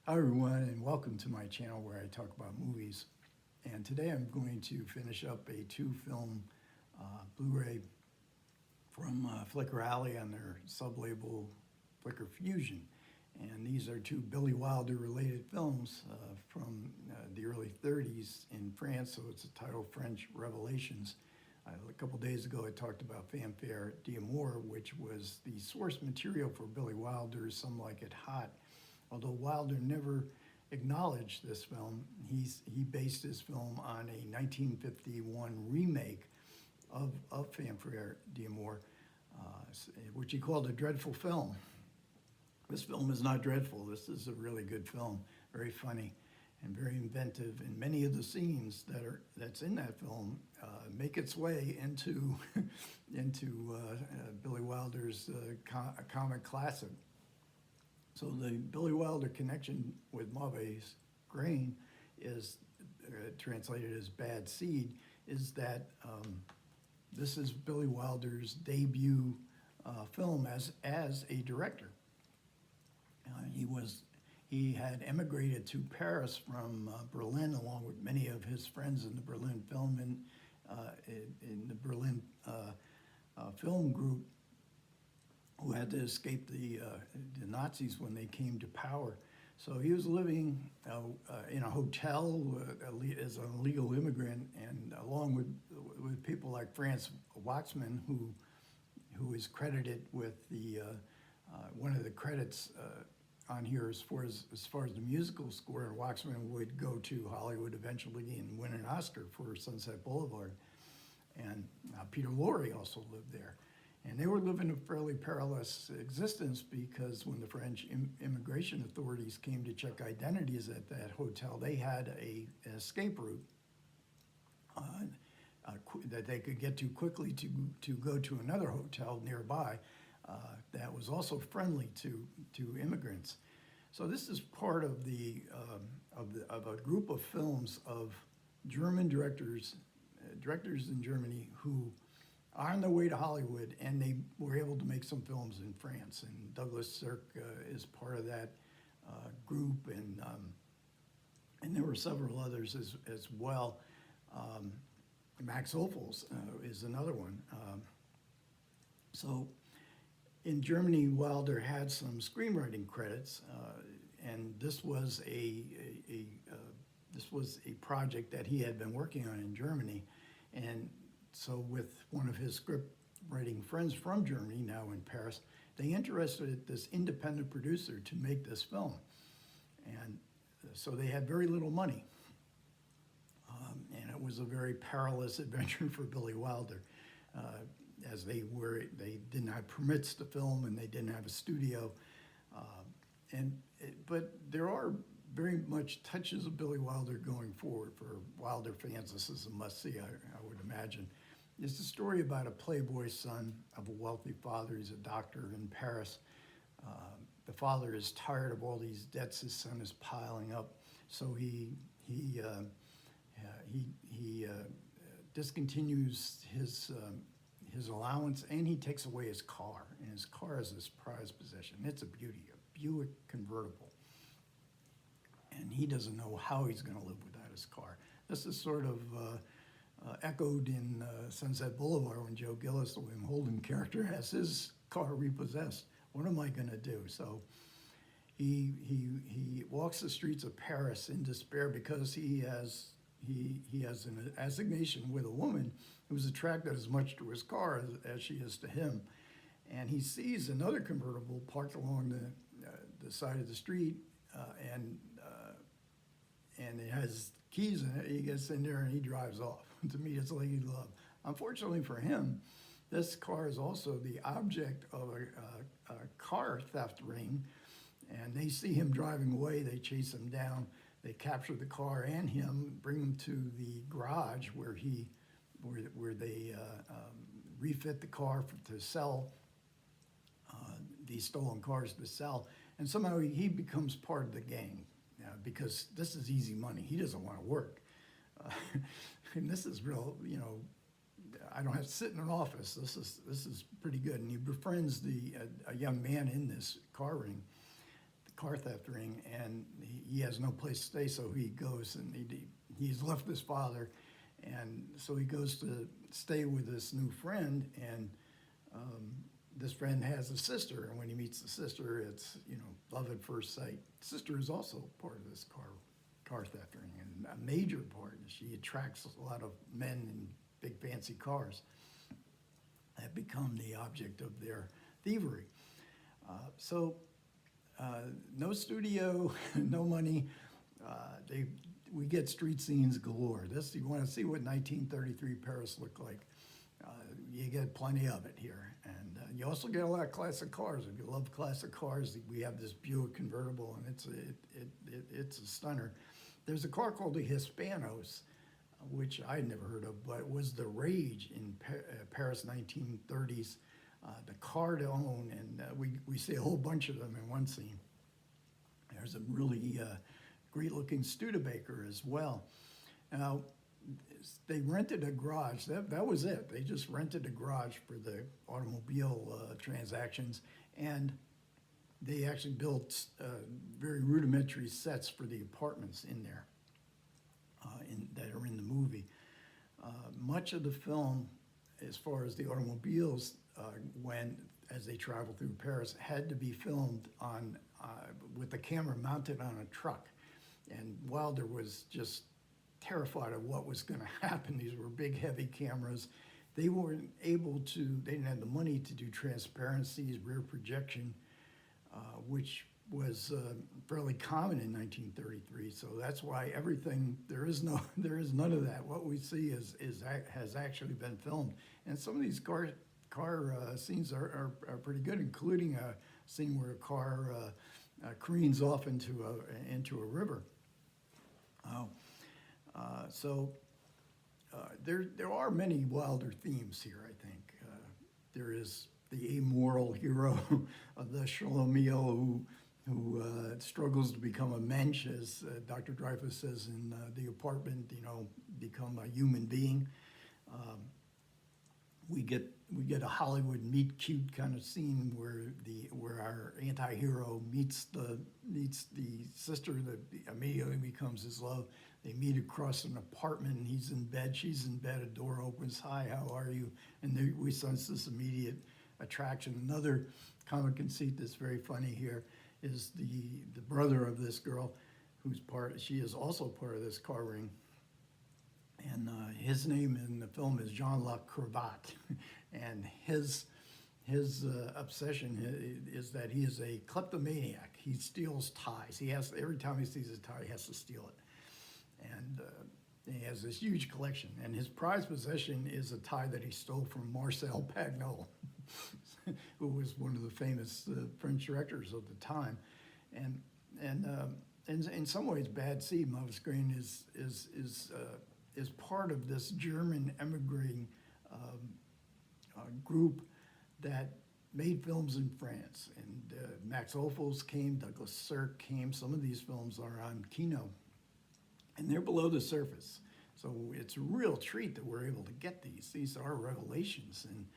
Hi everyone, and welcome to my channel where I talk about movies. And today I'm going to finish up a two-film Blu-ray from FlickerAlley on their sub-label Flicker Fusion. And these are two Billy Wilder related films from the early 30s in France, so it's a title French Revelations. A couple days ago I talked about Fanfare d'Amour, which was the source material for Billy Wilder's Some Like It Hot. Although Wilder never acknowledged this film, he based his film on a 1951 remake of Fanfare d'Amour, which he called a dreadful film. This film is not dreadful. This is a really good film, very funny and very inventive. And many of the scenes that's in that film make its way into Billy Wilder's comic classic. So the Billy Wilder connection with MAUVAISE GRAINE is translated as bad seed, is that this is Billy Wilder's debut film as a director. He had emigrated to Paris from Berlin along with many of his friends in the Berlin film and in the Berlin film group, who had to escape the Nazis when they came to power. So he was living in a hotel as an illegal immigrant, and along with people like Franz Waxman, who is credited with the one of the credits on here as far as the musical score. And Waxman would go to Hollywood eventually and win an Oscar for Sunset Boulevard. And Peter Lorre also lived there. And they were living a fairly perilous existence because when the French immigration authorities came to check identities at that hotel, they had an escape route that they could get to quickly to go to another hotel nearby that was also friendly to immigrants. So this is part of of a group of films of German directors in Germany who are on their way to Hollywood, and they were able to make some films in France. And Douglas Sirk is part of that group, and there were several others as well. Max Ophuls is another one. So in Germany, Wilder had some screenwriting credits, and this was a project that he had been working on in Germany. And so with one of his script writing friends from Germany, now in Paris, they interested this independent producer to make this film. And so they had very little money. And it was a very perilous adventure for Billy Wilder, as they didn't have permits to film and they didn't have a studio. But there are very much touches of Billy Wilder going forward. For Wilder fans, this is a must-see, I would imagine. It's a story about a playboy son of a wealthy father. He's a doctor in Paris. The father is tired of all these debts his son is piling up, so he discontinues his allowance, and he takes away his car. And his car is his prized possession. It's a beauty, a Buick convertible. And he doesn't know how he's going to live without his car. This is sort of echoed in Sunset Boulevard when Joe Gillis, the William Holden character, has his car repossessed. What am I going to do? So he walks the streets of Paris in despair because he has an assignation with a woman who's attracted as much to his car as she is to him. And he sees another convertible parked along the side of the street, and it has keys in it. He gets in there and he drives off to meet his lady love. Unfortunately for him, this car is also the object of a car theft ring, and they see him driving away. They chase him down. They capture the car and him, bring him to the garage where they refit the car to sell these stolen cars to sell, and somehow he becomes part of the gang because this is easy money. He doesn't want to work, and this is real. I don't have to sit in an office. This is pretty good. And he befriends a young man in this car theft ring, and he has no place to stay, so he goes and he's left his father, and so he goes to stay with this new friend, and this friend has a sister, and when he meets the sister, it's, you know, love at first sight. Sister is also part of this car thefting, and a major part. She attracts a lot of men in big fancy cars that become the object of their thievery. No studio, no money. We get street scenes galore. You want to see what 1933 Paris looked like. You get plenty of it here. And you also get a lot of classic cars. If you love classic cars, we have this Buick convertible, and it's a stunner. There's a car called the Hispanos, which I'd never heard of, but it was the rage in Paris 1930s. The car to own, and we see a whole bunch of them in one scene. There's a really great-looking Studebaker as well. Now, they rented a garage. That was it. They just rented a garage for the automobile transactions, and they actually built very rudimentary sets for the apartments in there that are in the movie. Much of the film, as far as the automobiles, as they travel through Paris, had to be filmed with the camera mounted on a truck. And Wilder was just terrified of what was going to happen. These were big, heavy cameras. They weren't able to, they didn't have the money to do transparencies, rear projection, which was fairly common in 1933. So that's why everything, there is none of that. What we see has actually been filmed. And some of these car scenes are pretty good, including a scene where a car careens off into a river. There are many Wilder themes here, I think. There is the amoral hero of the Sholomio who struggles to become a mensch, as Dr. Dreyfus says in The Apartment, become a human being. We get a Hollywood meet cute kind of scene where our anti-hero meets the sister that immediately becomes his love. They meet across an apartment, and he's in bed, she's in bed, a door opens, hi, how are you? And we sense this immediate attraction. Another comic conceit that's very funny here is the brother of this girl, she is also part of this car ring. And his name in the film is Jean La Cravate, and his obsession is that he is a kleptomaniac. He steals ties. Every time he sees a tie, he has to steal it. And he has this huge collection. And his prized possession is a tie that he stole from Marcel Pagnol, who was one of the famous French directors of the time. And in some ways, Bad Seed, MAUVAISE GRAINE, is part of this German emigrating group that made films in France. And Max Ophuls came, Douglas Sirk came. Some of these films are on Kino, and they're below the surface. So it's a real treat that we're able to get these. These are revelations. And,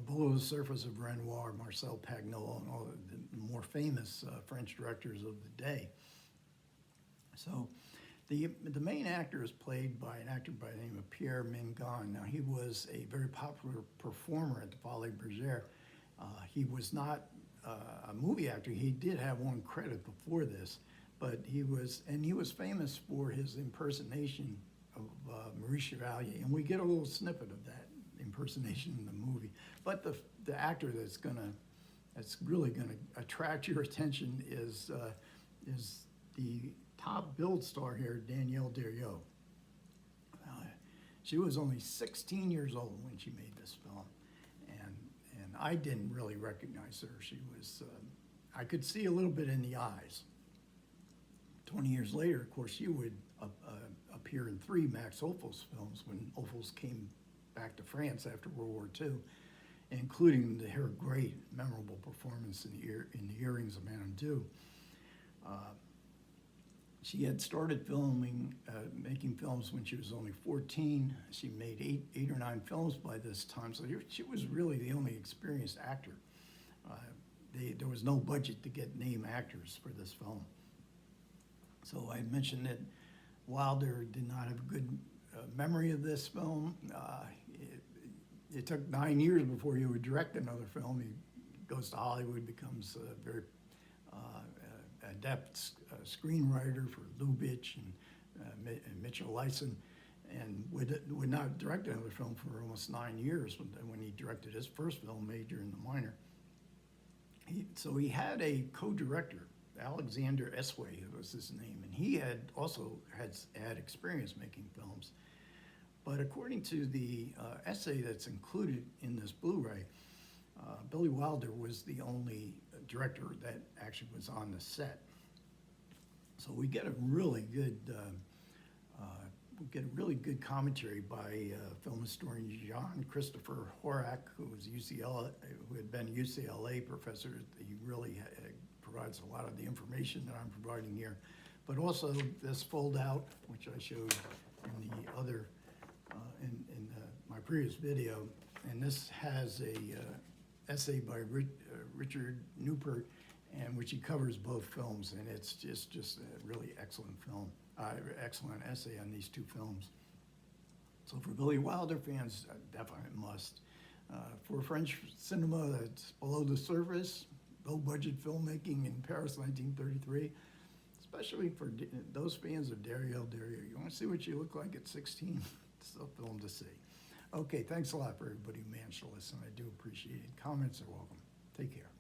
below the surface of Renoir, Marcel Pagnol, and all the more famous French directors of the day. So the main actor is played by an actor by the name of Pierre Mingon. Now, he was a very popular performer at the Folies Bergère. He was not a movie actor. He did have one credit before this, but he was famous for his impersonation of Maurice Chevalier, and we get a little snippet of that impersonation in the movie. But the actor that's really gonna attract your attention is the top billed star here, Danielle Darrieux. She was only 16 years old when she made this film, and I didn't really recognize her. She was, I could see a little bit in the eyes. 20 years later, of course, she would appear in 3 Max Ophuls films when Ophuls came back to France after World War II, including her great, memorable performance in the Earrings of Manondu. She had started making films when she was only 14. She made 8 or 9 films by this time, so she was really the only experienced actor. There was no budget to get name actors for this film. So I mentioned that Wilder did not have a good memory of this film. It took 9 years before he would direct another film. He goes to Hollywood, becomes a very adept screenwriter for Lubitsch and Mitchell Leisen, and would not direct another film for almost 9 years when he directed his first film, Major and the Minor. So he had a co-director, Alexander Esway was his name, and he had also had experience making films. But according to the essay that's included in this Blu-ray, Billy Wilder was the only director that actually was on the set. So we get a really good commentary by film historian John Christopher Horak, who had been a UCLA professor. He really provides a lot of the information that I'm providing here, but also this fold-out, which I showed in the other my previous video, and this has a essay by Richard Newport, and which he covers both films, and it's just a really excellent film, excellent essay on these two films. So for Billy Wilder fans, definitely a must. For French cinema that's below the surface, low-budget filmmaking in Paris, 1933, especially for those fans of Danielle Darrieux. You want to see what you look like at 16? It's a film to see. Okay, thanks a lot for everybody who managed to listen. I do appreciate it. Comments are welcome. Take care.